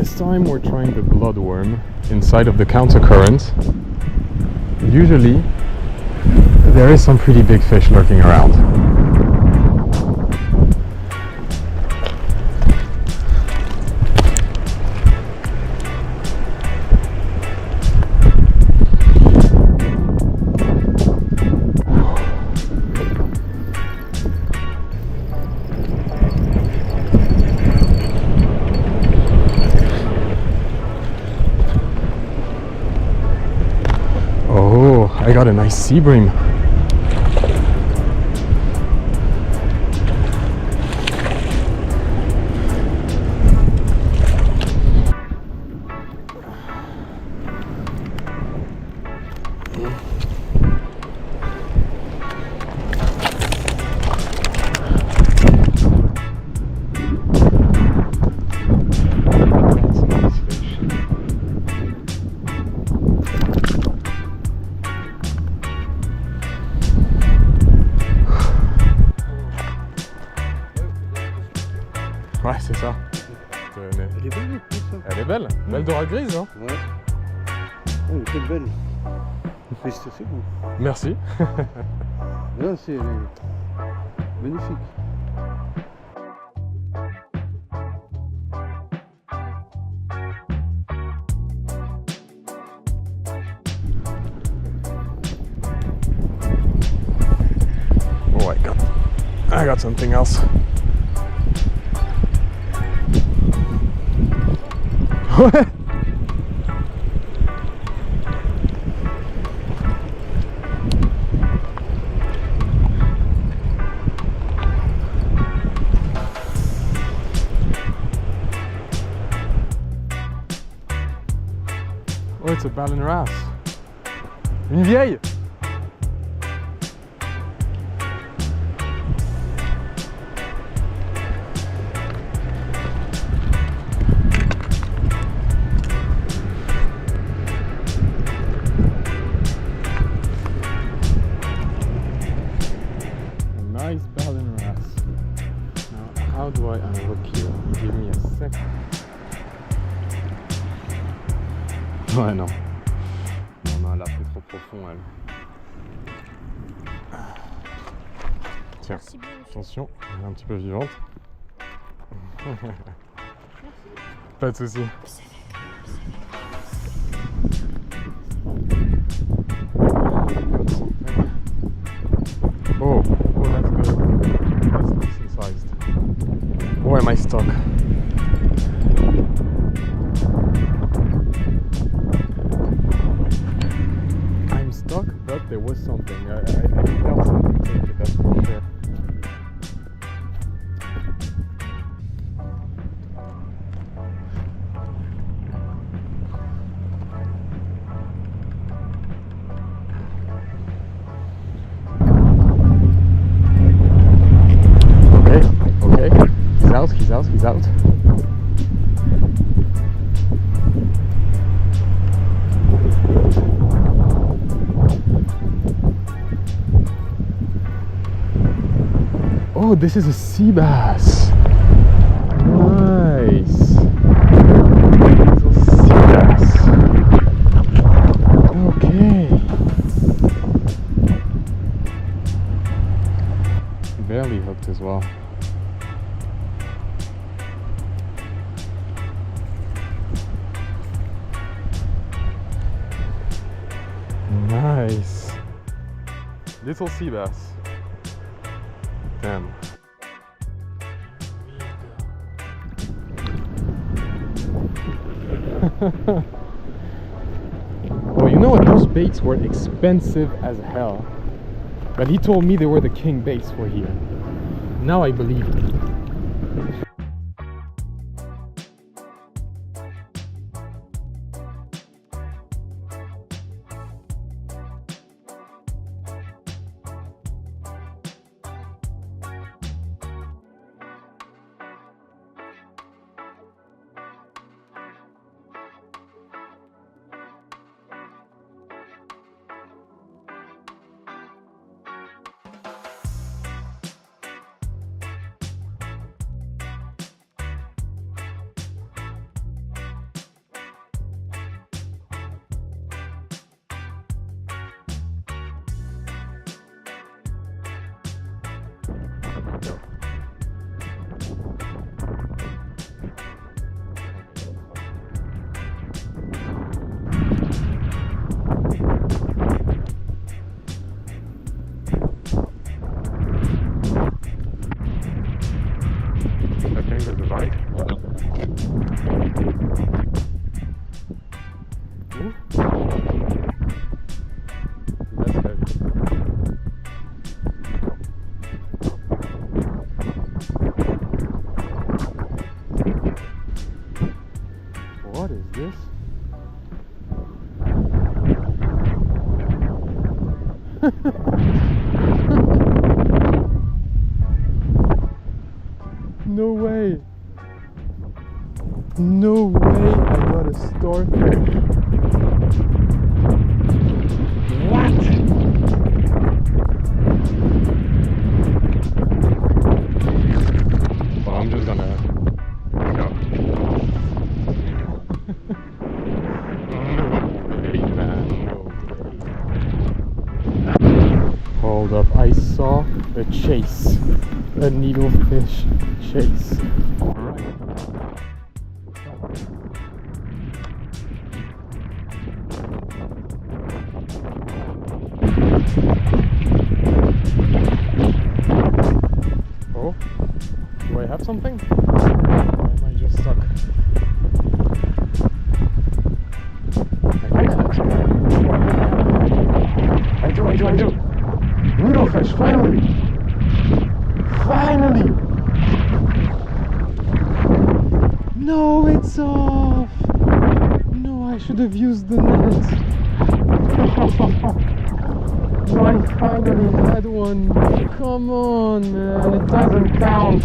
This time we're trying the bloodworm inside of the countercurrent. Usually there is some pretty big fish lurking around. I got a nice sea bream. Ouais, c'est ça. Elle est belle, ça. Elle est belle, belle dorade grise, hein. Ouais. Oh, elle est très belle. Félicitations. Merci. Là, elle est magnifique. Oh, I got something else. Ouais. Oh, it's a baleine wrasse. Une vieille. Nice baleine wrasse. Now, how do I unhook you? Give me a sec. Ouais, non. Non, là, c'est trop profond, elle. Tiens, attention, elle est un petit peu vivante. Pas de soucis. Oh, that's good. That's decent sized. Where am I stuck? I'm stuck, but there was something. I felt something take it, that's for sure. He's out. Oh, this is a sea bass. Nice. Little sea bass. Okay. Barely hooked as well. Nice. Little sea bass. Damn. Well, you know what? Those baits were expensive as hell. But he told me they were the king baits for here. Now I believe it. go. I think that's right. Ooh. That's heavy. What is this? No way! No way! I got a starfish. What? Well, I'm just gonna go. Hold up, I saw a chase, a needlefish chase. Oh, do I have something? Or am I just stuck? I do. Needlefish, finally! Finally! No, it's off! No, I should have used the net. No, I finally had one. Come on, man, it doesn't count.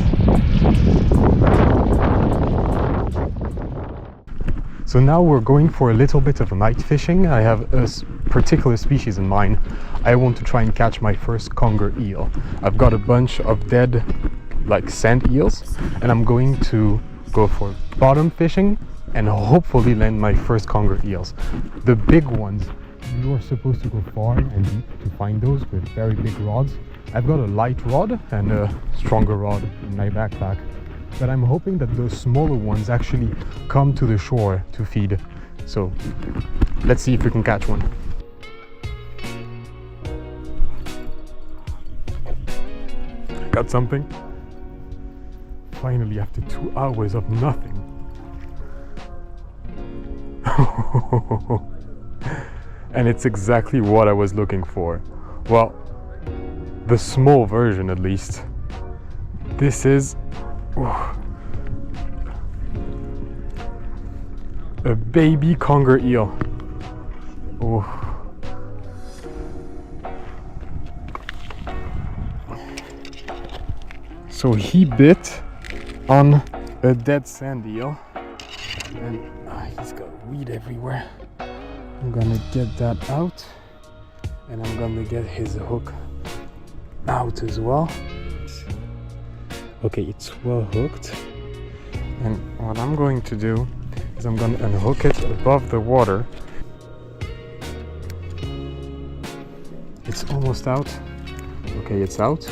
So now we're going for a little bit of night fishing. I have a particular species in mind. I want to try and catch my first conger eel. I've got a bunch of dead like sand eels and I'm going to go for bottom fishing and hopefully land my first conger eels. The big ones, you're supposed to go far and deep to find those with very big rods. I've got a light rod and a stronger rod in my backpack, but I'm hoping that those smaller ones actually come to the shore to feed. So let's see if we can catch one. Got something? Finally, after 2 hours of nothing. And it's exactly what I was looking for. Well, the small version at least. This is a baby conger eel. Oh. So he bit on a dead sand eel and he's got weed everywhere. I'm gonna get that out and I'm gonna get his hook out as well. Okay, it's well hooked, and what I'm going to do is I'm going to unhook it above the water. It's almost out. Okay, it's out.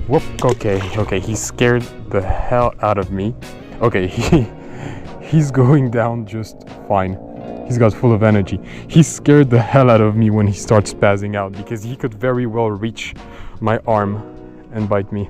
Whoop. Okay, he scared the hell out of me. Okay, he's going down just fine. He's got full of energy. He scared the hell out of me when he starts spazzing out because he could very well reach my arm and bite me.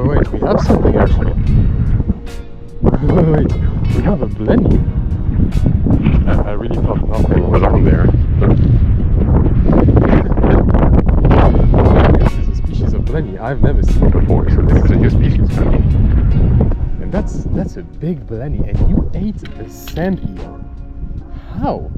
Wait, we have something actually. Wait, we have a blenny. I really thought nothing was on there. This is a species of blenny. I've never seen before, so this is a new species for me. And that's a big blenny, and you ate a sand eel. How?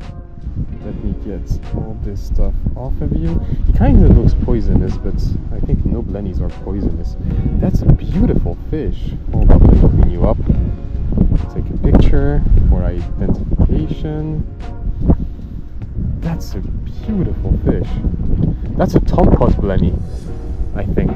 Let me get all this stuff off of you. He kind of looks poisonous, but I think no blennies are poisonous. That's a beautiful fish. Hold up, let me clean you up. Take a picture for identification. That's a beautiful fish. That's a tompat blenny, I think.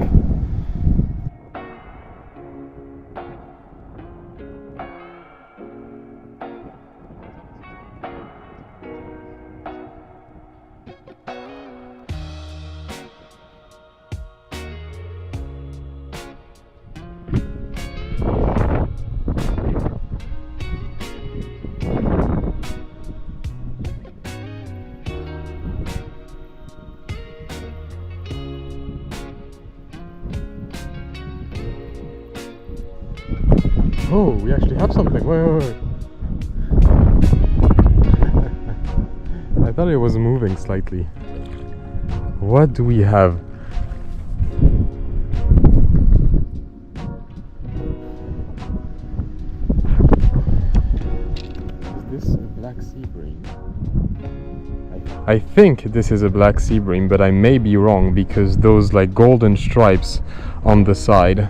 Oh, we actually have something. Wait. I thought it was moving slightly. What do we have? Is this a black sea bream? I think this is a black sea bream, but I may be wrong because those like golden stripes on the side.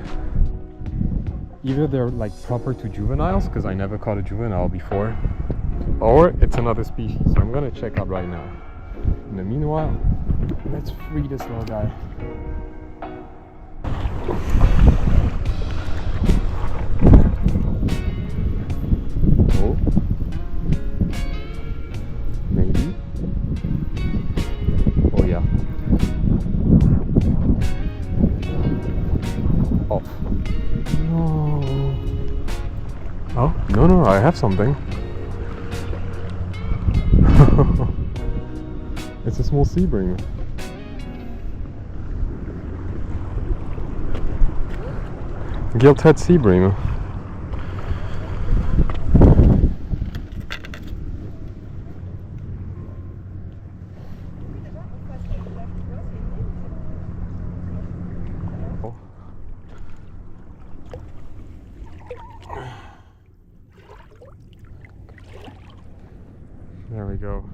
Either they're like proper to juveniles, because I never caught a juvenile before, or it's another species, so I'm gonna check out right now. In the meanwhile, let's free this little guy. Oh, maybe. Oh yeah. Off. No. Oh, no, I have something. It's a small sea bream. Gilt-head sea bream. There we go.